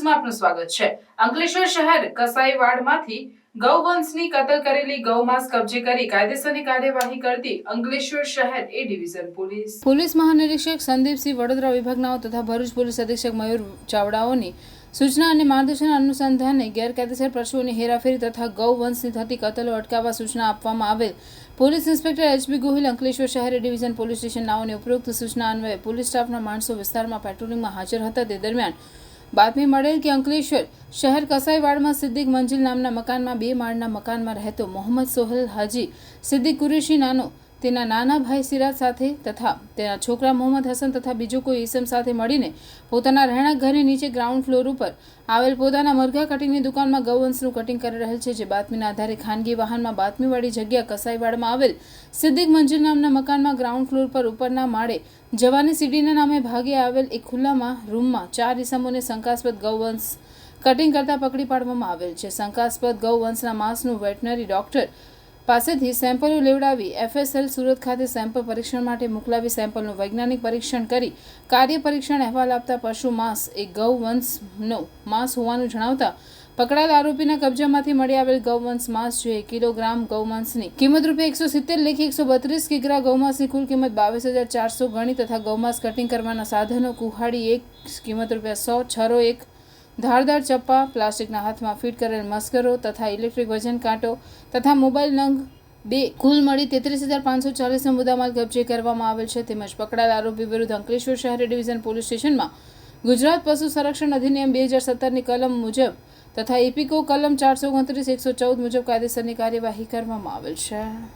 ન્યૂઝમાં આપનું સ્વાગત છે। અંકલેશ્વર શહેર કસાઈવાડમાંથી ગૌવંશની કતલ કરેલી ગૌમાંસ કબજે કરી કાયદેસરની કાર્યવાહી કરતી અંકલેશ્વર શહેર એ ડિવિઝન પોલીસ મહાનિરીક્ષક સંદીપસિંહ વડોદરા વિભાગના તથા ભરૂચ પોલીસ અધિક્ષક મયુર ચાવડાઓની સૂચના અને માર્ગદર્શન અનુસંધાને ગેરકાયદેસર પશુઓની હેરાફેરી તથા ગૌવંશની થતી કતલો અટકાવવા સૂચના આપવામાં આવેલ police inspector HB Gohil Ankleshwar શહેર ડિવિઝન પોલીસ સ્ટેશન નાઓની ઉપરોક્ત સૂચના અન્વયે પોલીસ સ્ટાફના માણસો વિસ્તારમાં પેટ્રોલિંગમાં હાજર હતા તે દરમિયાન બાતમી મળેલ કે અંકલેશ્વર શહેર કસાઈવાડમાં સિદ્દીક મંજિલ નામના મકાનમાં 2 માળના મકાનમાં રહેતો મોહમ્મદ સોહેલ હાજી સિદ્દીક કુરેશી નાનો તેના નાના ભાઈ સિરાજ સાથે તથા તેના છોકરા મોહમ્મદ હસન તથા બીજો કોઈ ઈસમ સાથે મળીને પોતાના રહેણાંક ઘરની નીચે ગ્રાઉન્ડ ફ્લોર ઉપર આવેલ પોતાના મરઘા કટિંગની દુકાનમાં ગૌવંશનું કટિંગ કરી રહેલ છે। જે બાતમીના આધારે ખાનગી વાહનમાં બાતમીવાળી જગ્યા કસાઈવાડમાં આવેલ સિદ્દીક મંજિલ નામના મકાનમાં ગ્રાઉન્ડ ફ્લોર પર ઉપરના માળે જવાની સીડીના નામે ભાગે આવેલ એક ખુલ્લામાં રૂમમાં 4 ઈસમોને શંકાસ્પદ ગૌવંશ કટિંગ કરતા પકડી પાડવામાં આવેલ છે। શંકાસ્પદ ગૌવંશના માંસનું વેટનરી ડોક્ટર પાસેથી સેમ્પલો લેવડાવી એફએસએલ સુરત ખાતે સેમ્પલ પરીક્ષણ માટે મોકલાવી સેમ્પલનું વૈજ્ઞાનિક પરીક્ષણ કરી કાર્ય પરીક્ષણ અહેવાલ આપતા પશુ માંસ એ ગૌવંશનો માંસ હોવાનું જણાવતા પકડાયેલ આરોપીના કબજામાંથી મળી આવેલ ગૌવંશ માંસ જે 1 કિલોગ્રામ ગૌમાંસની કિંમત ₹170 લેખે 132 કિગ્રા ગૌમાંસની કુલ કિંમત 22,400 ગણી તથા ગૌમાંસ કટિંગ કરવાના સાધનો કુહાડી 1 કિંમત ₹100 છરો 1 ધારદાર ચપ્પા પ્લાસ્ટિકના હાથમાં ફિટ કરેલ મસ્કરો તથા ઇલેક્ટ્રિક વજન કાંટો તથા મોબાઈલ નંગ 2 કુલ મળી 33,540નો મુદ્દામાલ કબજે કરવામાં આવેલ છે। તેમજ પકડાયેલ આરોપી વિરુદ્ધ અંકલેશ્વર શહેર ડિવિઝન પોલીસ સ્ટેશનમાં ગુજરાત પશુ સંરક્ષણ અધિનિયમ 2017ની કલમ મુજબ તથા ઇપિકો કલમ 429 114 મુજબ કાયદેસરની કાર્યવાહી કરવામાં આવેલ છે।